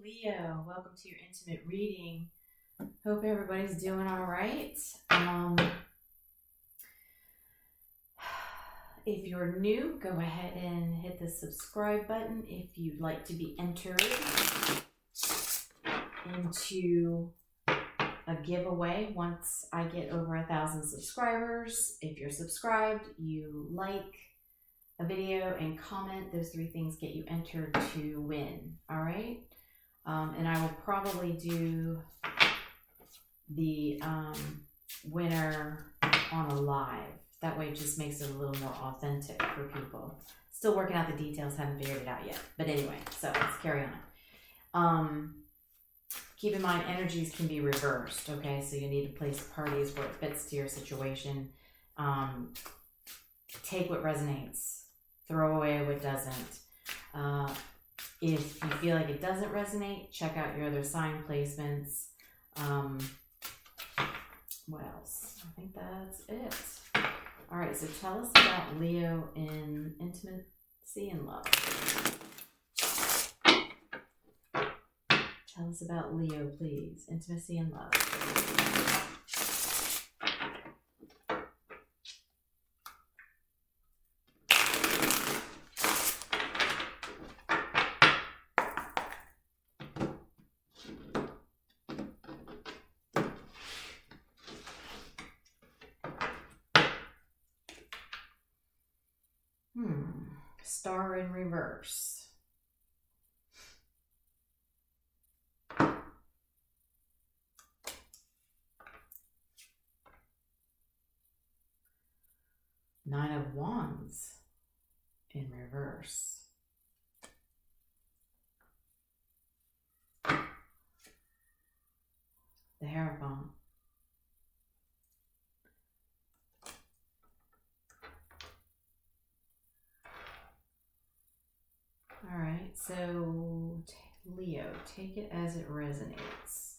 Leo, welcome to your intimate reading. Hope everybody's doing all right. If you're new, go ahead and hit the subscribe button if you'd like to be entered into a giveaway once I get over 1,000 subscribers. If you're subscribed, you like a video and comment. Those three things get you entered to win. All right. And I will probably do the winner on a live. That way it just makes it a little more authentic for people. Still working out the details, haven't figured it out yet. But anyway, so let's carry on. Keep in mind, energies can be reversed, okay? So you need to place parties where it fits to your situation. Take what resonates. Throw away what doesn't. If you feel like it doesn't resonate, check out your other sign placements. What else? I think that's it. All right, so tell us about Leo in intimacy and love. Tell us about Leo, please. Intimacy and love. Star in reverse. Nine of Wands in reverse. The Hierophant. All right, so Leo, take it as it resonates.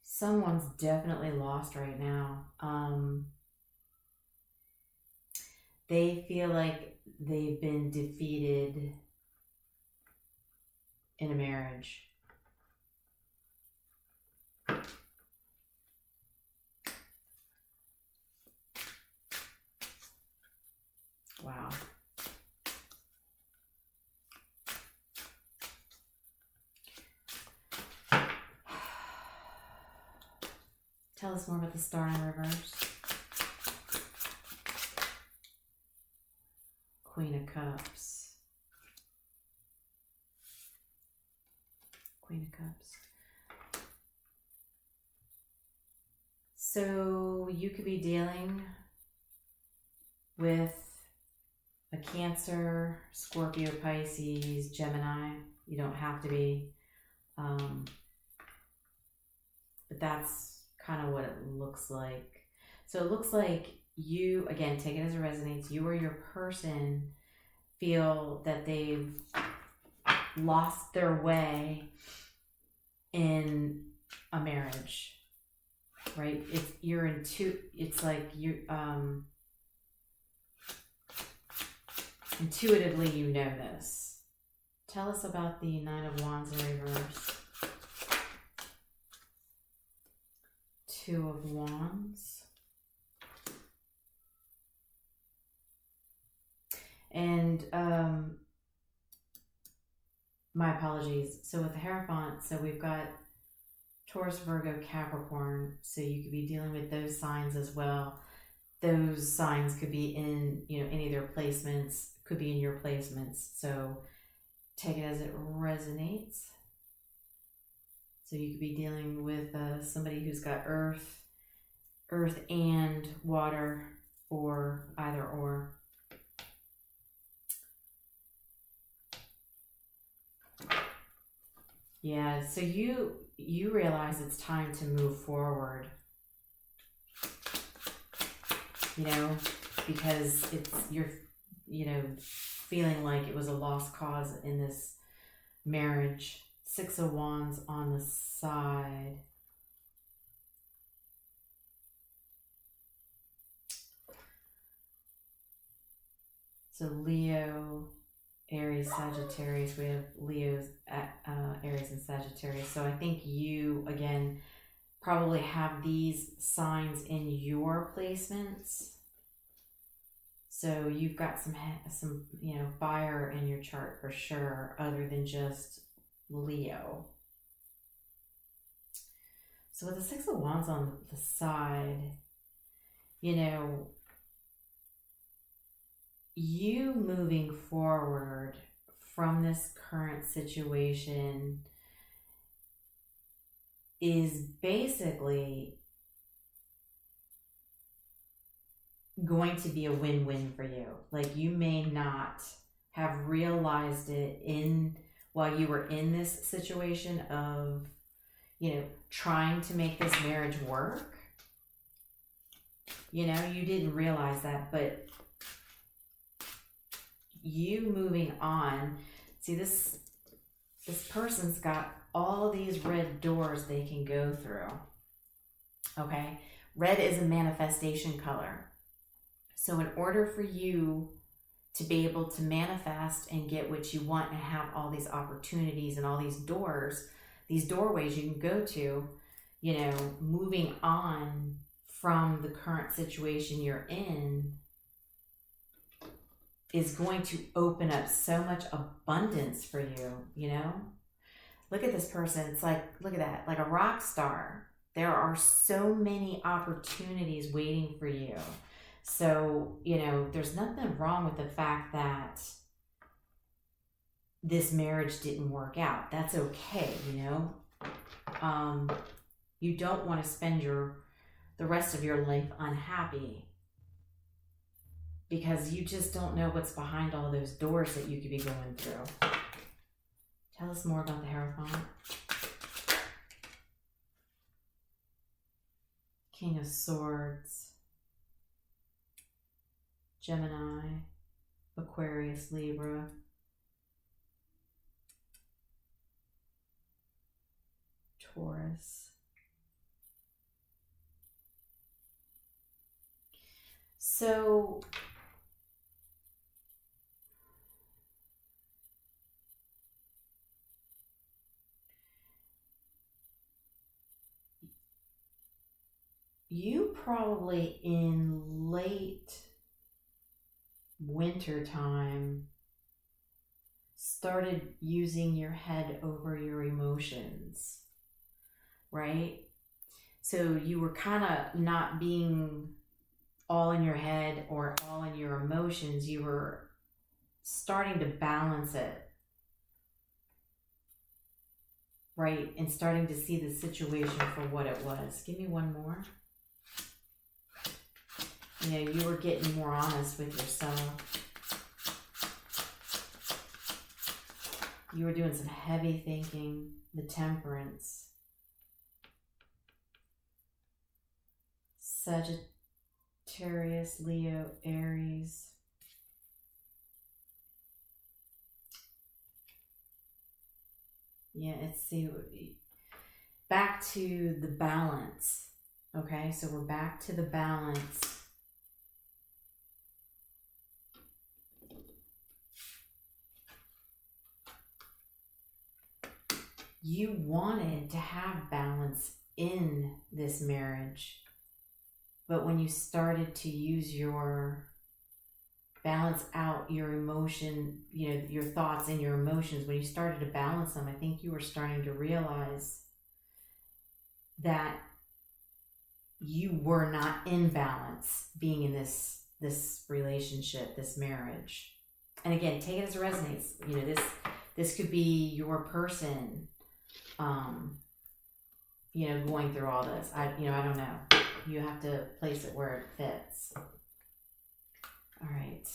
Someone's definitely lost right now. They feel like they've been defeated in a marriage. Wow. Tell us more about the Star in reverse. Queen of Cups. Queen of Cups. So you could be dealing with a Cancer, Scorpio, Pisces, Gemini. You don't have to be. But that's kind of what it looks like. So it looks like you, again, take it as it resonates, you or your person feel that they've lost their way in a marriage, right? It's like you intuitively you know this. Tell us about the Nine of Wands in reverse. Two of Wands. And my apologies. So with the Hierophant, so we've got Taurus, Virgo, Capricorn. So you could be dealing with those signs as well. Those signs could be in, any of their placements, could be in your placements. So take it as it resonates. So you could be dealing with somebody who's got earth and water, or either or. Yeah, so you realize it's time to move forward. Because you're feeling like it was a lost cause in this marriage. Six of Wands on the side. So Leo, Aries, Sagittarius. We have Leo's, Aries, and Sagittarius. So I think you, again, probably have these signs in your placements. So you've got some fire in your chart for sure, other than just Leo. So with the Six of Wands on the side, you moving forward from this current situation is basically going to be a win-win for you. Like, you may not have realized it while you were in this situation of, trying to make this marriage work. You didn't realize that, but you moving on, see, this person's got all these red doors they can go through. Okay, red is a manifestation color. So in order for you to be able to manifest and get what you want and have all these opportunities and all these doors, these doorways you can go to, moving on from the current situation you're in is going to open up so much abundance for you, Look at this person. It's like, look at that, like a rock star. There are so many opportunities waiting for you. So, there's nothing wrong with the fact that this marriage didn't work out. That's okay, You don't want to spend the rest of your life unhappy, because you just don't know what's behind all those doors that you could be going through. Tell us more about the Hierophant. King of Swords. Gemini. Aquarius, Libra. Taurus. So you probably in late winter time started using your head over your emotions, right? So you were kind of not being all in your head or all in your emotions. You were starting to balance it, right? And starting to see the situation for what it was. Give me one more. You were getting more honest with yourself. You were doing some heavy thinking. The Temperance. Sagittarius, Leo, Aries. Yeah, let's see. Back to the balance. Okay, so we're back to the balance. You wanted to have balance in this marriage, but when you started to use your balance out your emotion, your thoughts and your emotions, when you started to balance them, I think you were starting to realize that you were not in balance being in this relationship, this marriage. And again, take it as it resonates. This could be your person, going through all this. I don't know. You have to place it where it fits. All right.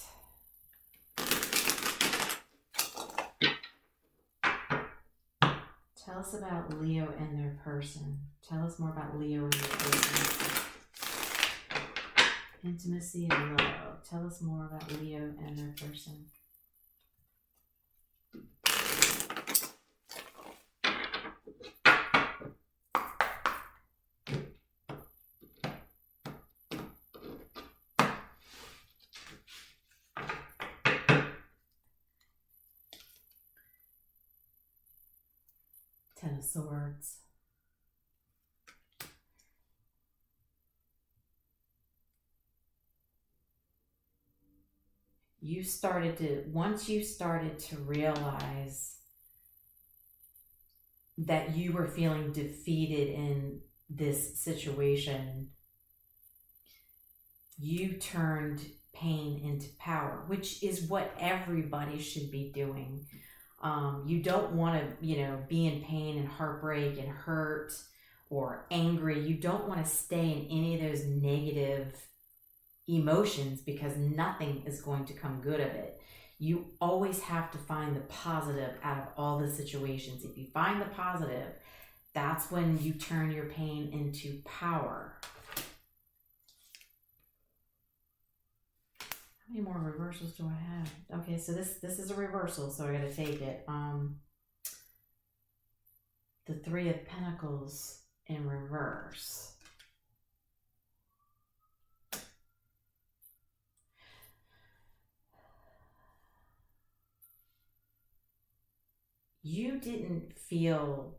Tell us about Leo and their person. Tell us more about Leo and their person. Intimacy and love. Tell us more about Leo and their person. Ten of Swords. Once you started to realize that you were feeling defeated in this situation, you turned pain into power, which is what everybody should be doing. You don't want to, be in pain and heartbreak and hurt or angry. You don't want to stay in any of those negative emotions because nothing is going to come good of it. You always have to find the positive out of all the situations. If you find the positive, that's when you turn your pain into power. How many more reversals do I have? Okay, so this is a reversal, so I gotta take it. The Three of Pentacles in reverse. You didn't feel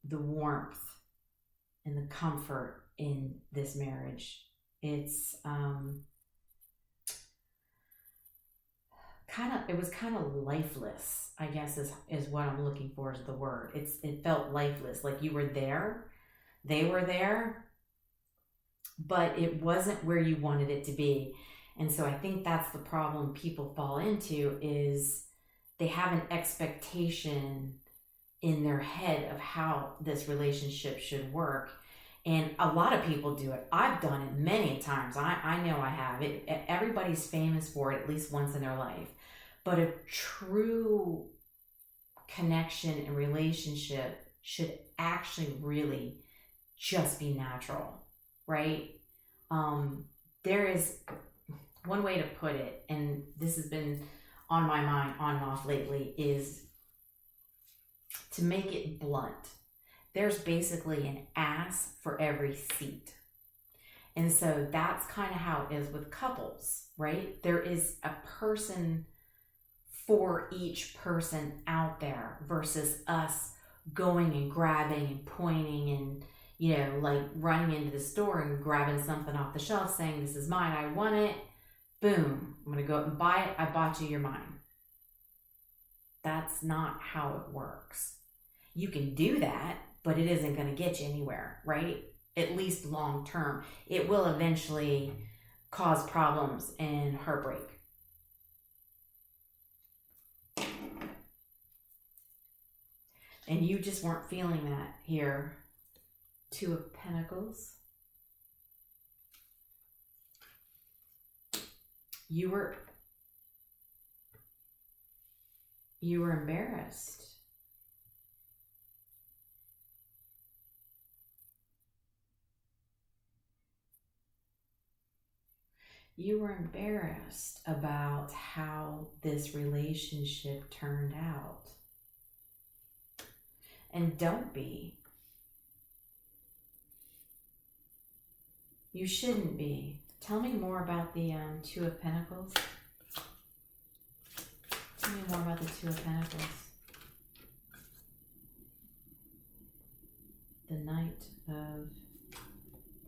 the warmth and the comfort in this marriage. It's it was kind of lifeless, I guess is what I'm looking for is the word. It felt lifeless, like you were there, they were there, but it wasn't where you wanted it to be. And so I think that's the problem people fall into, is they have an expectation in their head of how this relationship should work. And a lot of people do it. I've done it many times. I know I have. Everybody's famous for it at least once in their life. But a true connection and relationship should actually really just be natural, right? There is one way to put it, and this has been on my mind on and off lately, is to make it blunt. There's basically an ass for every seat. And so that's kind of how it is with couples, right? There is a person for each person out there versus us going and grabbing and pointing and, like running into the store and grabbing something off the shelf saying, this is mine, I want it. Boom, I'm going to go out and buy it. I bought you, you're mine. That's not how it works. You can do that, but it isn't going to get you anywhere, right? At least long term. It will eventually cause problems and heartbreak. And you just weren't feeling that here. Two of Pentacles. You were embarrassed. You were embarrassed about how this relationship turned out. And don't be. You shouldn't be. Tell me more about the Two of Pentacles. Tell me more about the Two of Pentacles. The Knight of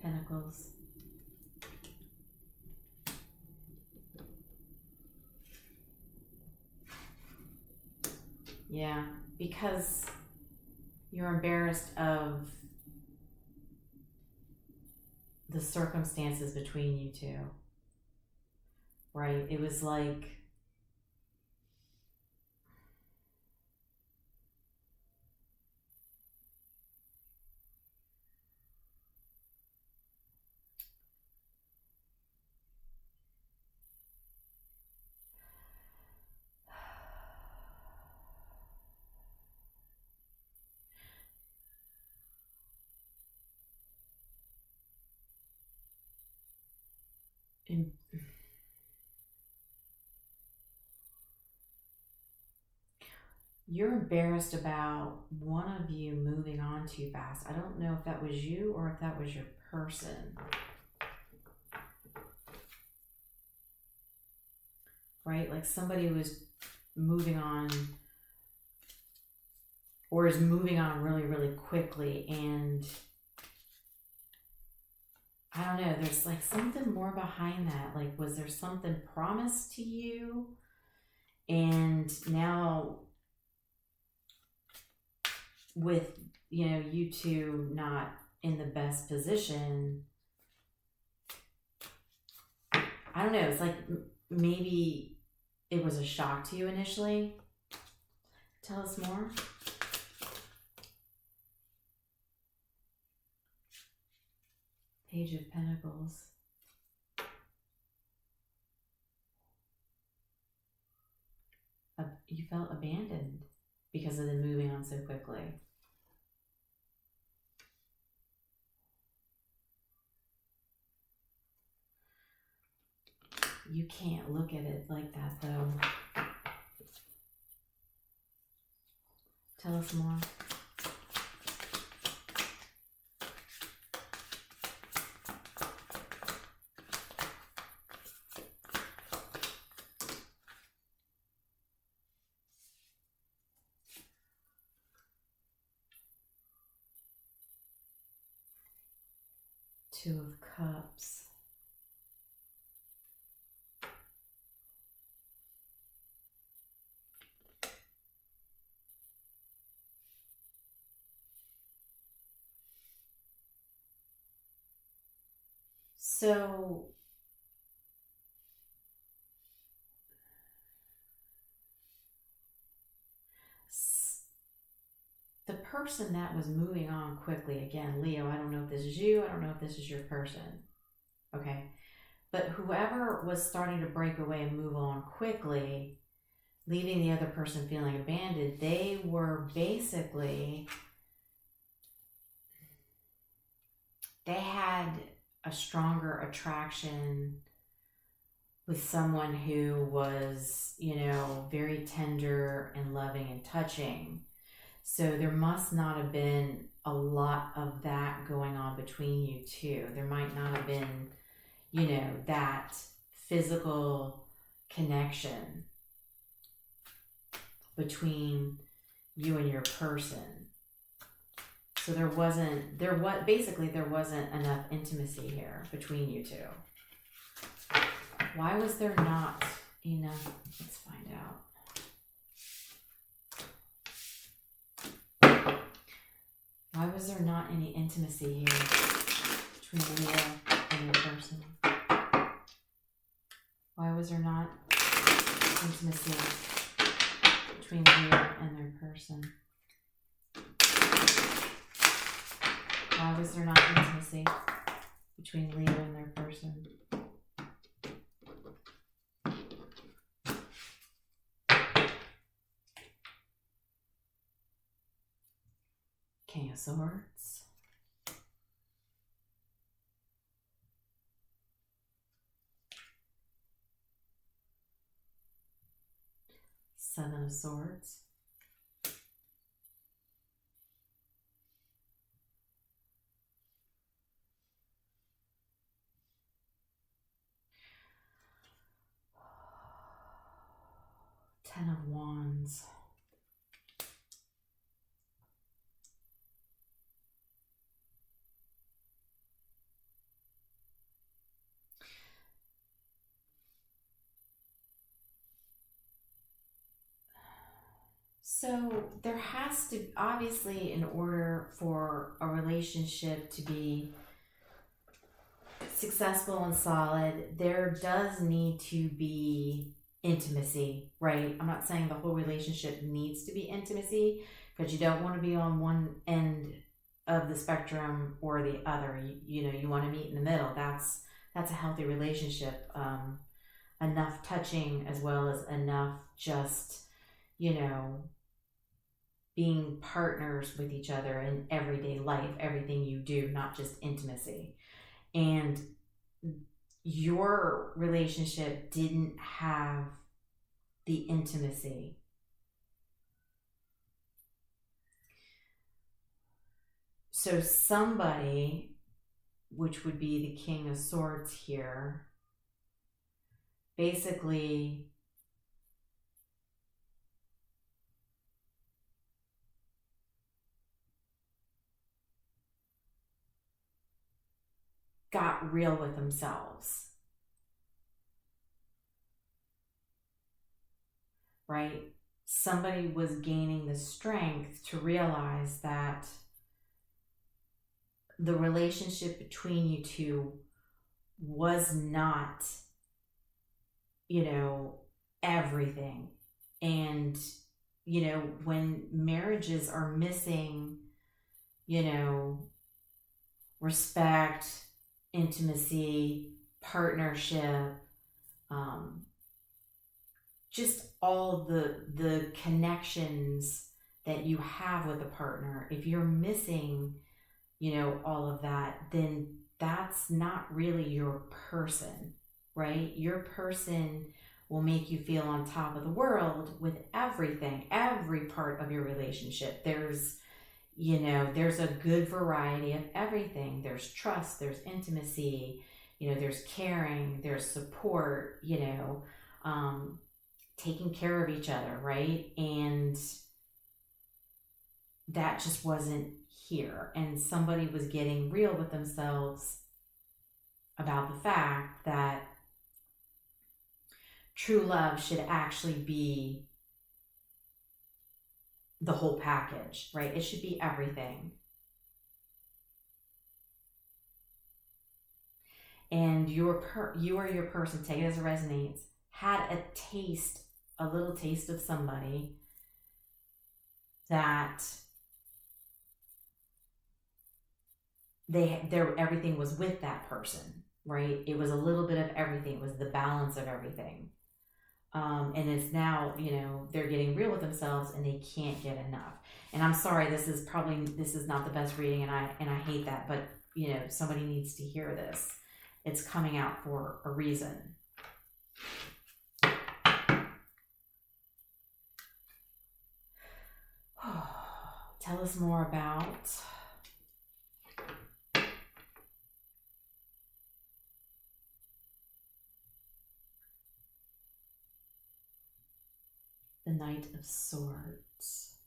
Pentacles. Yeah, because you're embarrassed of the circumstances between you two, right? It was like, you're embarrassed about one of you moving on too fast. I don't know if that was you or if that was your person. Right? Like somebody was moving on, or is moving on really, really quickly. And I don't know, there's like something more behind that. Like, was there something promised to you? And now with, you know, you two not in the best position, I don't know, it's like maybe it was a shock to you initially. Tell us more. Page of Pentacles. You felt abandoned because of them moving on so quickly. You can't look at it like that, though. Tell us more. Two of Cups. So the person that was moving on quickly, again, Leo, I don't know if this is you, I don't know if this is your person, okay? But whoever was starting to break away and move on quickly, leaving the other person feeling abandoned, they were basically, they had a stronger attraction with someone who was, you know, very tender and loving and touching. So there must not have been a lot of that going on between you two. There might not have been, you know, that physical connection between you and your person. So there wasn't enough intimacy here between you two. Why was there not enough? Let's find out. Why was there not any intimacy here between Leo and your person? Why was there not intimacy between Leo and their person? Why was there not intimacy between Leo and their person? King of Swords. Seven of Swords. Ten of Wands. So there has to, obviously, in order for a relationship to be successful and solid, there does need to be intimacy, right? I'm not saying the whole relationship needs to be intimacy, because you don't want to be on one end of the spectrum or the other. You know, you want to meet in the middle. That's a healthy relationship. Enough touching as well as enough just, you know, being partners with each other in everyday life, everything you do, not just intimacy. And your relationship didn't have the intimacy. So somebody, which would be the King of Swords here, basically got real with themselves. Right? Somebody was gaining the strength to realize that the relationship between you two was not, you know, everything. And, you know, when marriages are missing, you know, respect, intimacy, partnership, just all the connections that you have with a partner, if you're missing, you know, all of that, then that's not really your person, right? Your person will make you feel on top of the world with everything, every part of your relationship. There's, you know, there's a good variety of everything. There's trust, there's intimacy, you know, there's caring, there's support, you know, taking care of each other, right? And that just wasn't here. And somebody was getting real with themselves about the fact that true love should actually be the whole package, right? It should be everything. And you or your person, take it as it resonates, had a little taste of somebody that everything was with that person, right? It was a little bit of everything. It was the balance of everything. And it's now, you know, they're getting real with themselves and they can't get enough. And I'm sorry, this is not the best reading, and I hate that, but you know, somebody needs to hear this. It's coming out for a reason. Tell us more about the Knight of Swords.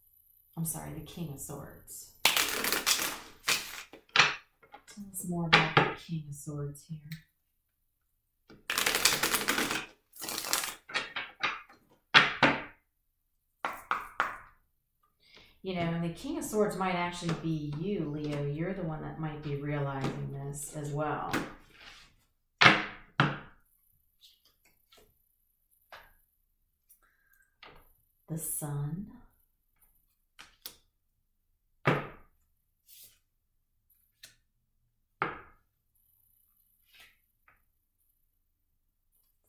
I'm sorry, the King of Swords. Tell us more about the King of Swords here. You know, and the King of Swords might actually be you, Leo. You're the one that might be realizing this as well. The Sun.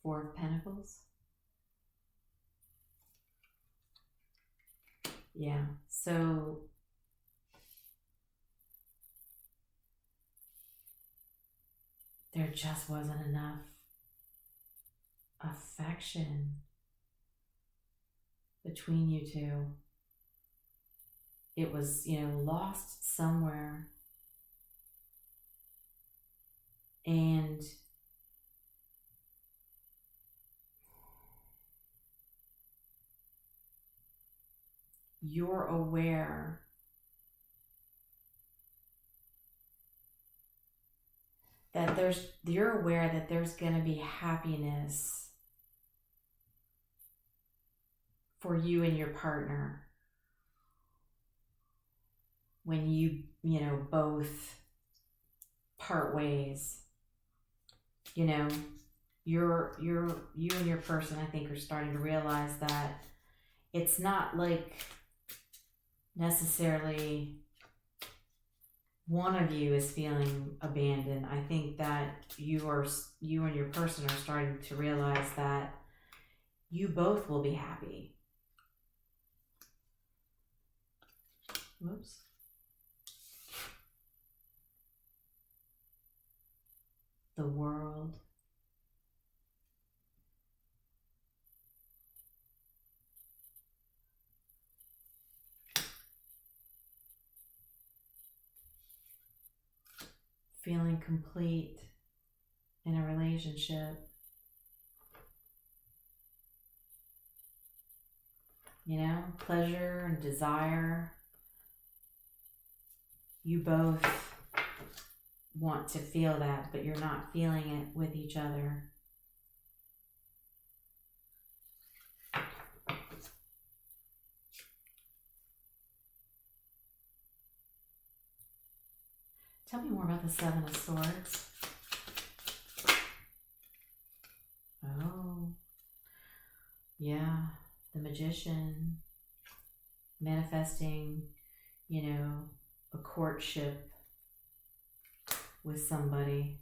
Four of Pentacles. Yeah, so there just wasn't enough affection between you two. It was, you know, lost somewhere. And you're aware that there's going to be happiness for you and your partner when you know, both part ways. You know, you and your person, I think, are starting to realize that it's not like necessarily one of you is feeling abandoned. I think that you and your person are starting to realize that you both will be happy. Whoops. The World. Feeling complete in a relationship. You know, pleasure and desire. You both want to feel that, but you're not feeling it with each other. Tell me more about the Seven of Swords. Oh, yeah, the Magician, manifesting, you know, a courtship with somebody,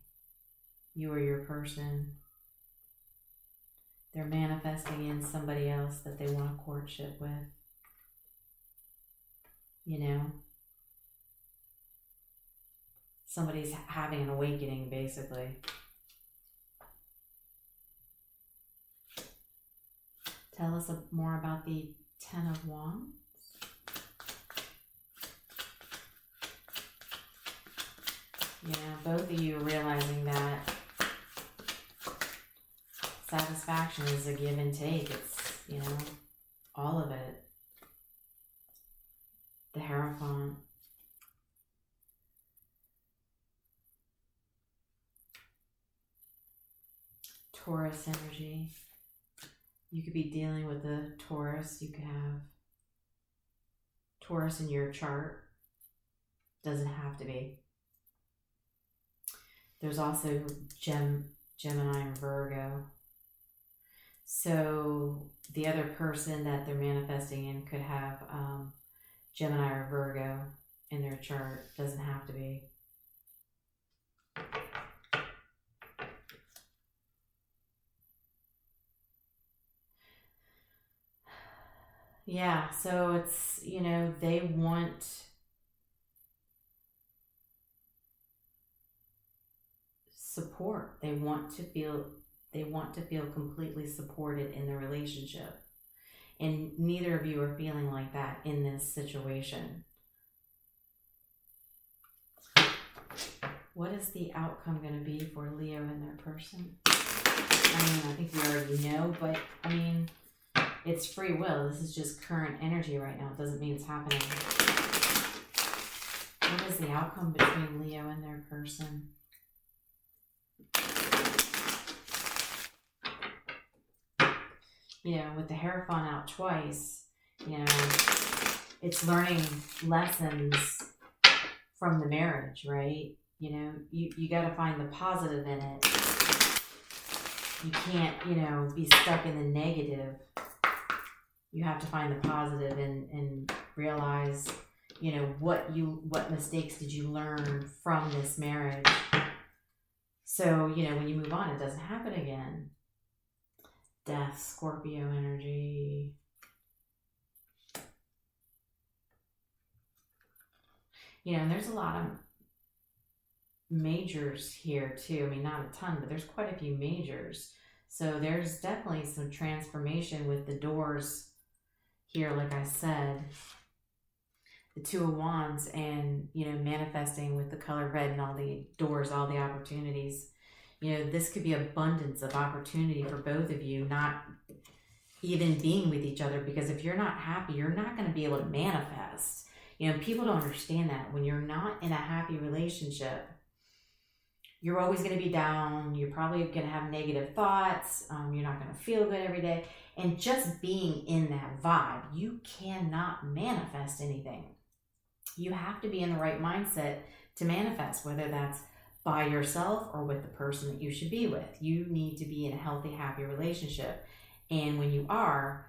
you or your person. They're manifesting in somebody else that they want a courtship with, you know. Somebody's having an awakening, basically. Tell us more about the Ten of Wands. Yeah, both of you are realizing that satisfaction is a give and take. It's, you know, all of it. The Hierophant. Taurus energy. You could be dealing with a Taurus. You could have Taurus in your chart. Doesn't have to be. There's also Gemini and Virgo. So the other person that they're manifesting in could have Gemini or Virgo in their chart. Doesn't have to be. Yeah, so it's, you know, they want support. They want to feel completely supported in the relationship. And neither of you are feeling like that in this situation. What is the outcome going to be for Leo and their person? I mean, I think we already know, but I mean, it's free will. This is just current energy right now. It doesn't mean it's happening. What is the outcome between Leo and their person? You know, with the Hierophant out twice, you know, it's learning lessons from the marriage, right? You know, you got to find the positive in it. You can't, you know, be stuck in the negative. You have to find the positive and realize, you know, what mistakes did you learn from this marriage? So, you know, when you move on, it doesn't happen again. Death, Scorpio energy. You know, and there's a lot of majors here too. I mean, not a ton, but there's quite a few majors. So there's definitely some transformation with the doors here, like I said. The Two of Wands and, you know, manifesting with the color red and all the doors, all the opportunities. You know, this could be abundance of opportunity for both of you, not even being with each other, because if you're not happy, you're not going to be able to manifest. You know, people don't understand that. When you're not in a happy relationship, you're always going to be down. You're probably going to have negative thoughts. You're not going to feel good every day. And just being in that vibe, you cannot manifest anything. You have to be in the right mindset to manifest, whether that's by yourself or with the person that you should be with. You need to be in a healthy, happy relationship. And when you are,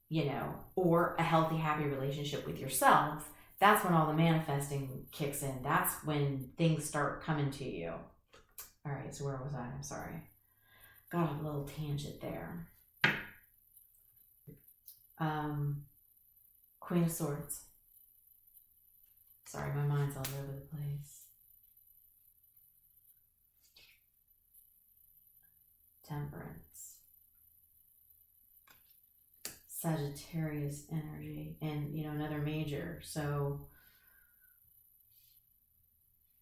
you know, or a healthy, happy relationship with yourself, that's when all the manifesting kicks in. That's when things start coming to you. All right, so where was I? I'm sorry. Got a little tangent there. Queen of Swords. Sorry, my mind's all over the place. Temperance. Sagittarius energy. And, you know, another major. So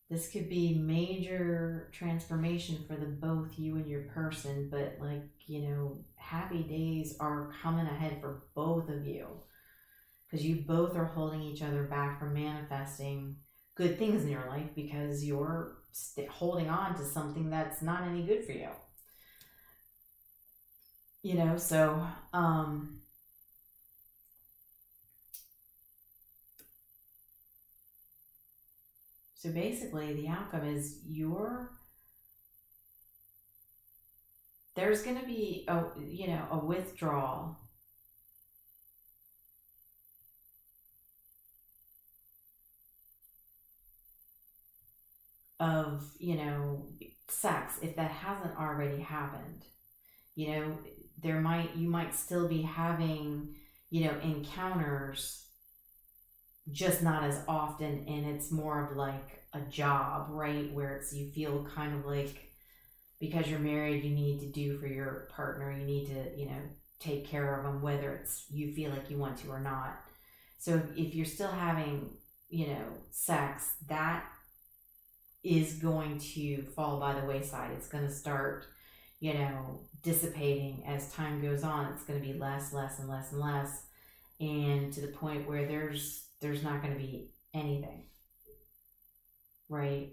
this could be major transformation for the both you and your person, but like, you know, happy days are coming ahead for both of you, because you both are holding each other back from manifesting good things in your life because you're holding on to something that's not any good for you. You know, so so basically the outcome is there's going to be a withdrawal of, sex, if that hasn't already happened. You might still be having, encounters, just not as often, and it's more of like a job, right? Where you feel kind of like, because you're married, you need to do for your partner, you need to, take care of them, whether it's you feel like you want to or not. So if you're still having, sex, that is going to fall by the wayside. It's going to start, dissipating as time goes on. It's going to be less and less and less, and to the point where there's not going to be anything, right?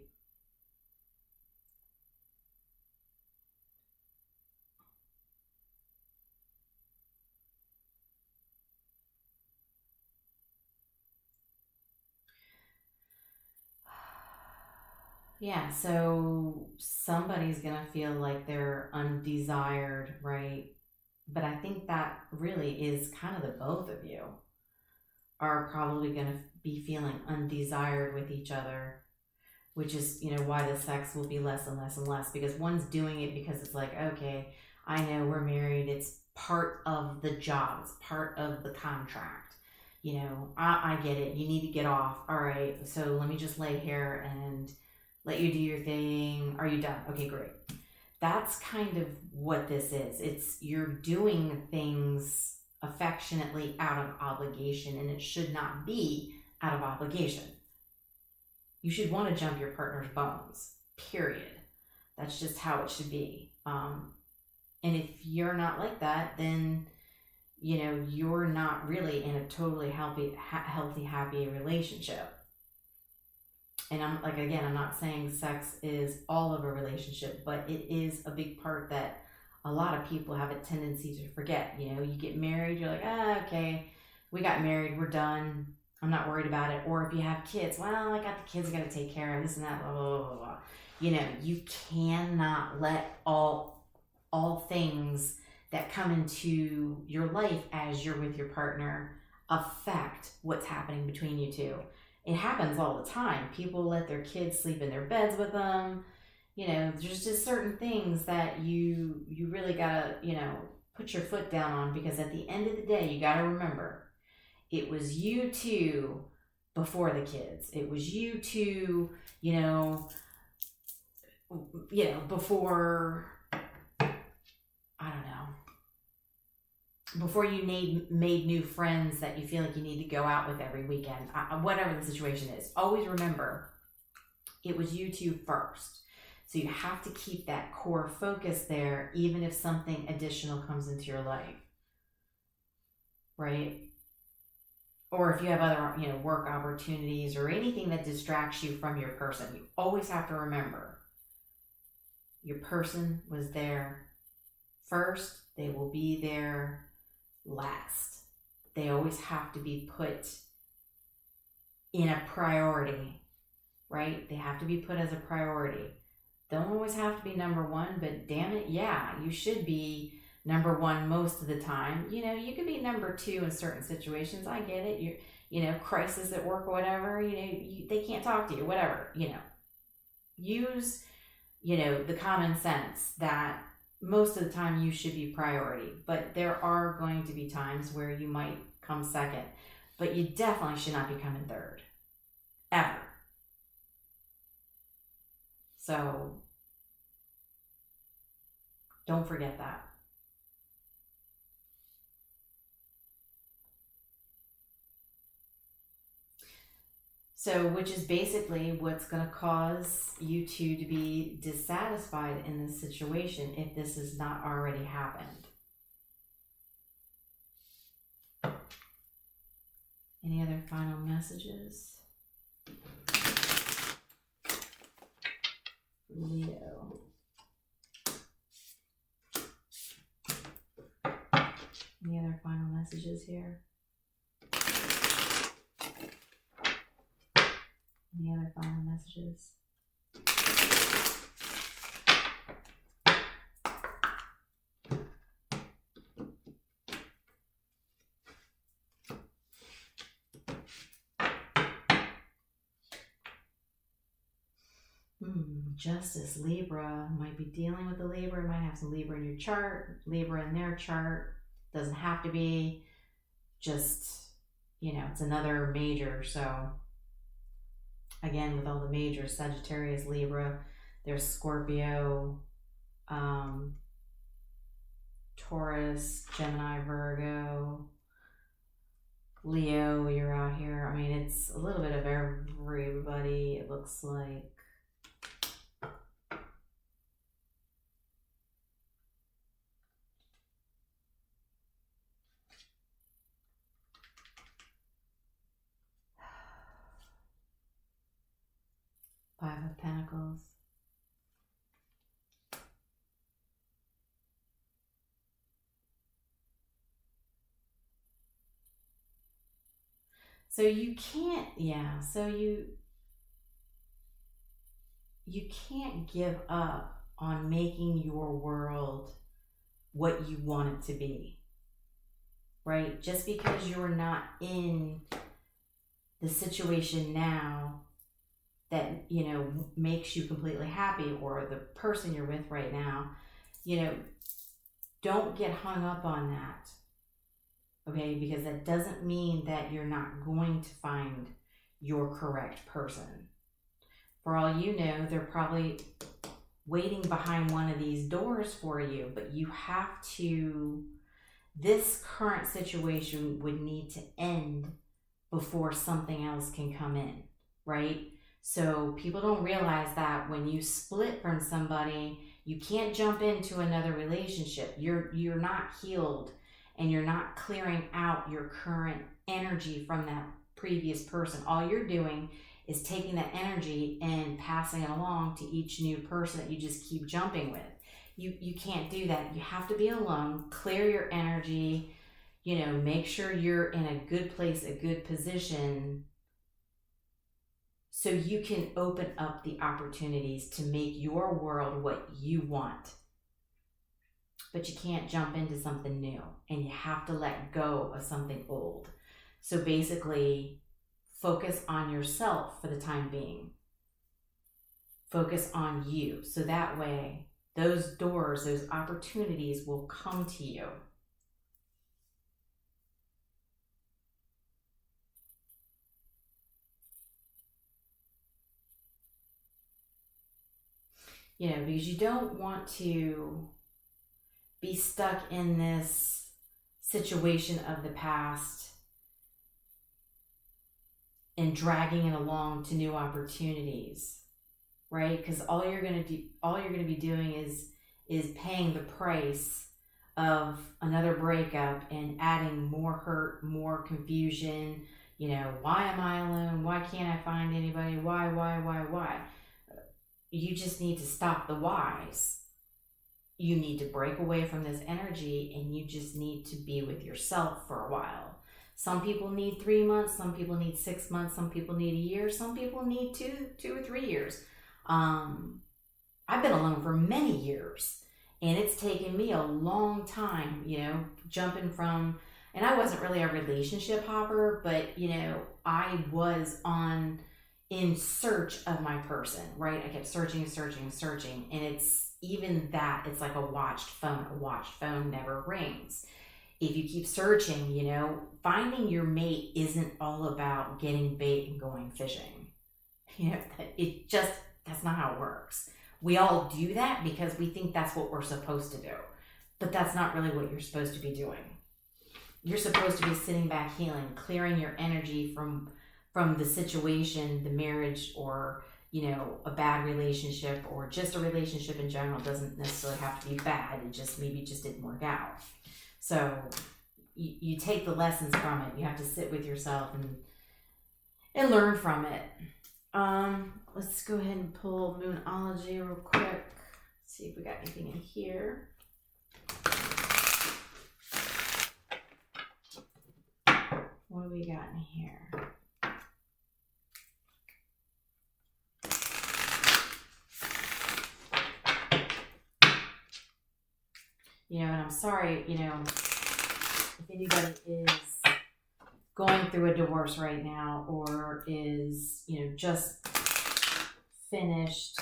Yeah, so somebody's going to feel like they're undesired, right? But I think that really is kind of the both of you are probably going to be feeling undesired with each other, which is, why the sex will be less and less and less, because one's doing it because it's like, okay, I know we're married. It's part of the job. It's part of the contract. I get it. You need to get off. All right. So let me just lay here and let you do your thing. Are you done? Okay, great. That's kind of what this is. It's you're doing things affectionately out of obligation, and it should not be out of obligation. You should want to jump your partner's bones, period. That's just how it should be. And if you're not like that, then, you're not really in a totally healthy, happy relationship. And I'm not saying sex is all of a relationship, but it is a big part that a lot of people have a tendency to forget. You get married, you're like, okay, we got married, we're done. I'm not worried about it. Or if you have kids, well, I got the kids I got to take care of, this and that, blah, blah, blah, blah. You cannot let all things that come into your life as you're with your partner affect what's happening between you two. It happens all the time. People let their kids sleep in their beds with them. There's just certain things that you really gotta, put your foot down on, because at the end of the day, you gotta remember, it was you two before the kids. It was you two, before, I don't know, before you made new friends that you feel like you need to go out with every weekend, whatever the situation is. Always remember, it was you two first. So you have to keep that core focus there, even if something additional comes into your life, right? Or if you have other, work opportunities or anything that distracts you from your person, you always have to remember, your person was there first. They will be there last. They always have to be put in a priority, right? They have to be put as a priority. Don't always have to be number one, but damn it, yeah, you should be number one most of the time. You could be number two in certain situations. I get it. Crisis at work or whatever, they can't talk to you, whatever, use, the common sense that most of the time you should be priority, but there are going to be times where you might come second, but you definitely should not be coming third, ever. So don't forget that. So, which is basically what's going to cause you two to be dissatisfied in this situation if this has not already happened. Any other final messages? Leo. Any other final messages here? Any other final messages? Justice, Libra. Might be dealing with the Libra. Might have some Libra in your chart. Libra in their chart. Doesn't have to be. Just, you know, it's another major. So, again, with all the majors, Sagittarius, Libra, there's Scorpio, Taurus, Gemini, Virgo, Leo, you're out here. I mean, it's a little bit of everybody, it looks like. Five of Pentacles. So you can't, so you can't give up on making your world what you want it to be, right? Just because you're not in the situation now that, you know, makes you completely happy, or the person you're with right now, you know, don't get hung up on that, okay? Because that doesn't mean that you're not going to find your correct person. For all you know, they're probably waiting behind one of these doors for you, but you have to, this current situation would need to end before something else can come in, right? So people don't realize that when you split from somebody, you can't jump into another relationship. You're not healed, and you're not clearing out your current energy from that previous person. All you're doing is taking that energy and passing it along to each new person that you just keep jumping with. You can't do that. You have to be alone, clear your energy, you know, make sure you're in a good place, a good position, so you can open up the opportunities to make your world what you want. But you can't jump into something new, and you have to let go of something old. So basically, focus on yourself for the time being. Focus on you. So that way, those doors, those opportunities will come to you. You know, because you don't want to be stuck in this situation of the past and dragging it along to new opportunities, right? Because all you're going to be doing is paying the price of another breakup and adding more hurt, more confusion. You know, why am I alone? Why can't I find anybody? Why? You just need to stop the whys. You need to break away from this energy, and you just need to be with yourself for a while. Some people need 3 months, some people need 6 months, some people need a year, some people need two or 3 years. I've been alone for many years, and it's taken me a long time, you know, jumping from, and I wasn't really a relationship hopper, but, you know, I was in search of my person, right? I kept searching, and it's even that, it's like a watched phone. A watched phone never rings. If you keep searching, you know, finding your mate isn't all about getting bait and going fishing. You know, that's not how it works. We all do that because we think that's what we're supposed to do, but that's not really what you're supposed to be doing. You're supposed to be sitting back, healing, clearing your energy from the situation, the marriage, or, you know, a bad relationship, or just a relationship in general. It doesn't necessarily have to be bad. It just didn't work out. So you take the lessons from it. You have to sit with yourself and learn from it. Let's go ahead and pull Moonology real quick. See if we got anything in here. What do we got in here? You know, and I'm sorry, you know, if anybody is going through a divorce right now or is, you know, just finished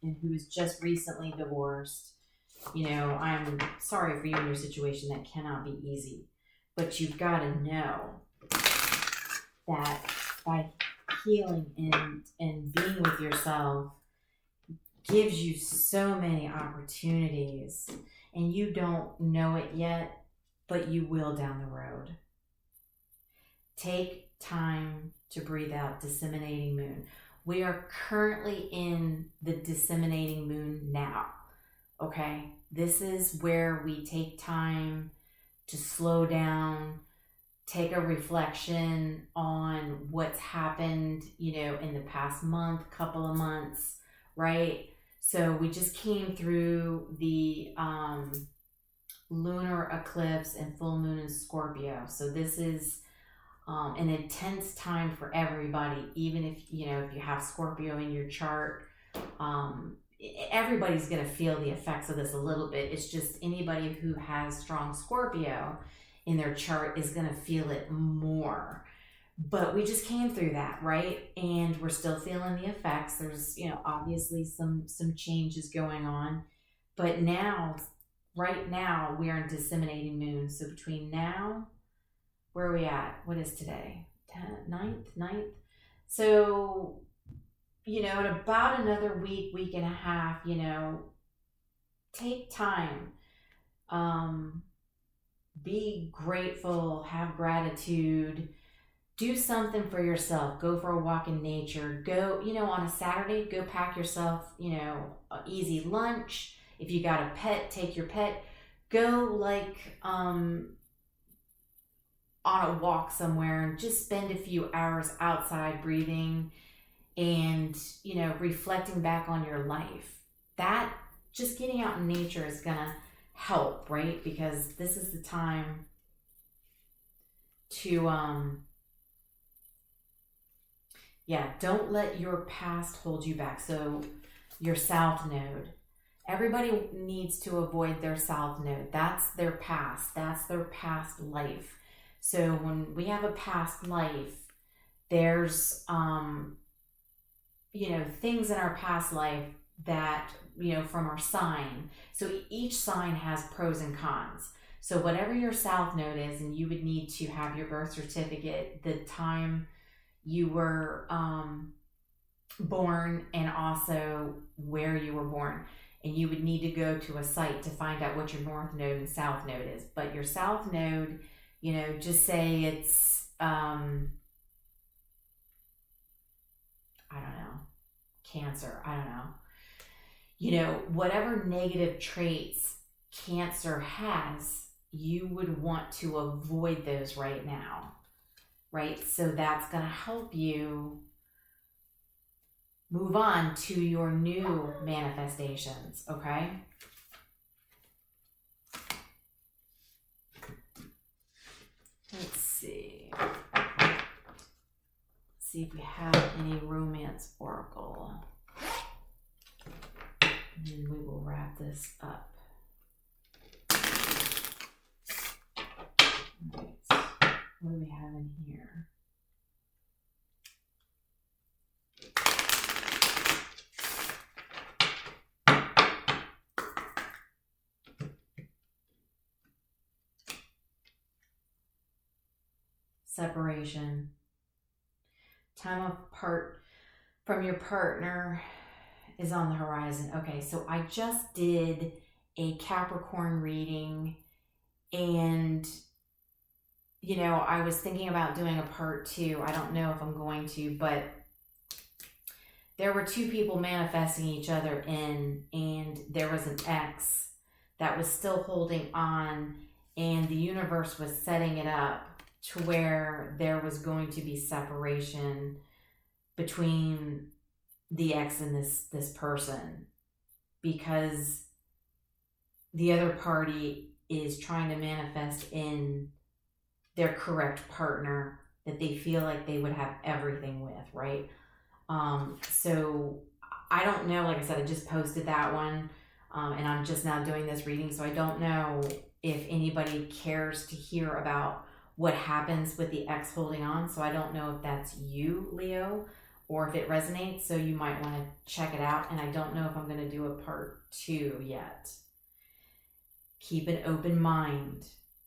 and who is just recently divorced, you know, I'm sorry for you in your situation. That cannot be easy. But you've got to know that by healing and being with yourself gives you so many opportunities, and you don't know it yet, but you will down the road. Take time to breathe out. Disseminating moon. We are currently in the disseminating moon now. Okay, this is where we take time to slow down, take a reflection on what's happened, you know, in the past month, couple of months, right? So we just came through the lunar eclipse and full moon in Scorpio. So this is an intense time for everybody, even if, you know, if you have Scorpio in your chart. Everybody's going to feel the effects of this a little bit. It's just anybody who has strong Scorpio in their chart is going to feel it more. But we just came through that, right? And we're still feeling the effects. There's, you know, obviously some changes going on. But now, right now, we are in disseminating moon. So between now, where are we at? What is today? 9th? So, you know, in about another week and a half, you know, take time. Be grateful, have gratitude, do something for yourself. Go for a walk in nature. Go, you know, on a Saturday, go pack yourself, you know, an easy lunch. If you got a pet, take your pet. Go like on a walk somewhere and just spend a few hours outside breathing and, you know, reflecting back on your life. That, just getting out in nature is gonna help, right? Because this is the time to don't let your past hold you back. So your south node, everybody needs to avoid their south node. That's their past. That's their past life. So when we have a past life, there's you know, things in our past life that, you know, from our sign. So each sign has pros and cons. So whatever your south node is, and you would need to have your birth certificate, the time you were born, and also where you were born. And you would need to go to a site to find out what your north node and south node is. But your south node, you know, just say it's, I don't know, Cancer, I don't know. You know, whatever negative traits Cancer has, you would want to avoid those right now, right? So that's going to help you move on to your new manifestations, okay? Let's see. See if we have any romance oracle. And then we will wrap this up. All right. What do we have in here? Separation. Time apart from your partner is on the horizon. Okay, so I just did a Capricorn reading, and, you know, I was thinking about doing a part 2. I don't know if I'm going to, but there were two people manifesting each other in, and there was an ex that was still holding on, and the universe was setting it up to where there was going to be separation between the ex and this person, because the other party is trying to manifest in their correct partner that they feel like they would have everything with, right? So I don't know, like I said, I just posted that one, and I'm just now doing this reading, so I don't know if anybody cares to hear about what happens with the ex holding on. So I don't know if that's you, Leo, or if it resonates, so you might want to check it out. And I don't know if I'm going to do a part 2 yet. Keep an open mind.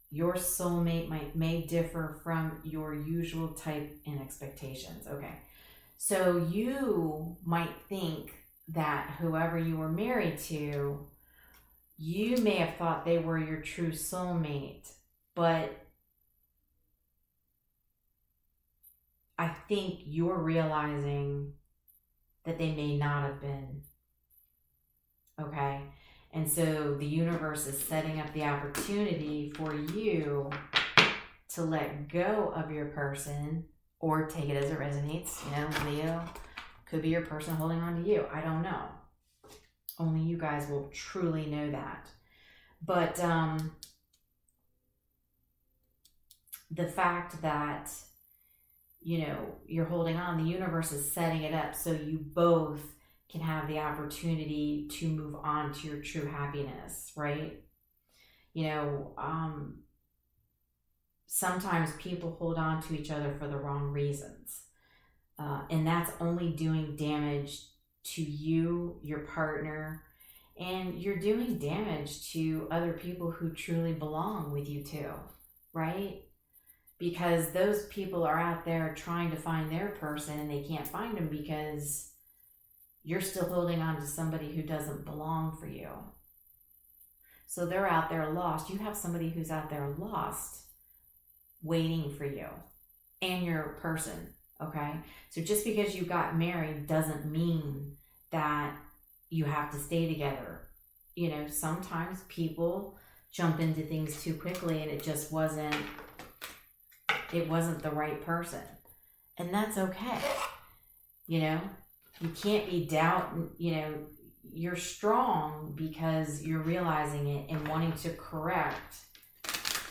Your soulmate may differ from your usual type and expectations. Okay. So you might think that whoever you were married to, you may have thought they were your true soulmate, but I think you're realizing that they may not have been. Okay? And so the universe is setting up the opportunity for you to let go of your person, or take it as it resonates. You know, Leo, could be your person holding on to you. I don't know. Only you guys will truly know that. But the fact that, you know, you're holding on, the universe is setting it up so you both can have the opportunity to move on to your true happiness, right? You know, sometimes people hold on to each other for the wrong reasons. And that's only doing damage to you, your partner, and you're doing damage to other people who truly belong with you too, right? Because those people are out there trying to find their person and they can't find them because you're still holding on to somebody who doesn't belong for you. So they're out there lost. You have somebody who's out there lost waiting for you and your person, okay? So just because you got married doesn't mean that you have to stay together. You know, sometimes people jump into things too quickly and it just wasn't the right person. And that's okay. You know, you can't be you know, you're strong because you're realizing it and wanting to correct,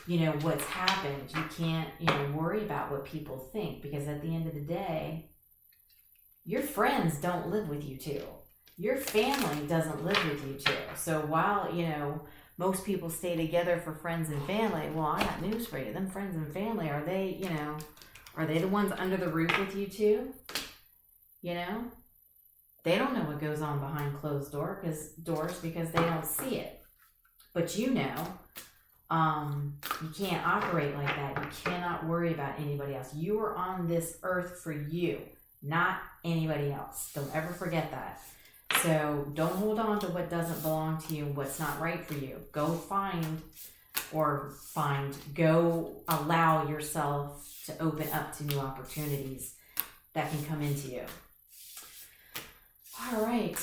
you know, what's happened. You can't, you know, worry about what people think, because at the end of the day, your friends don't live with you too. Your family doesn't live with you too. So while, you know, most people stay together for friends and family, well, I got news for you. Them friends and family, are they, you know, are they the ones under the roof with you too? You know? They don't know what goes on behind closed doors because they don't see it. But you know, you can't operate like that. You cannot worry about anybody else. You are on this earth for you, not anybody else. Don't ever forget that. So don't hold on to what doesn't belong to you, what's not right for you. Go allow yourself to open up to new opportunities that can come into you. All right,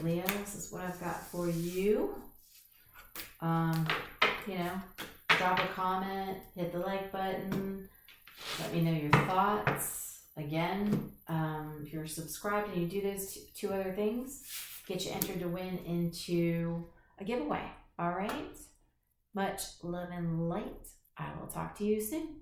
Leo, this is what I've got for you. You know, drop a comment, hit the like button, let me know your thoughts. Again, if you're subscribed and you do those two other things, get you entered to win into a giveaway. All right, much love and light. I will talk to you soon.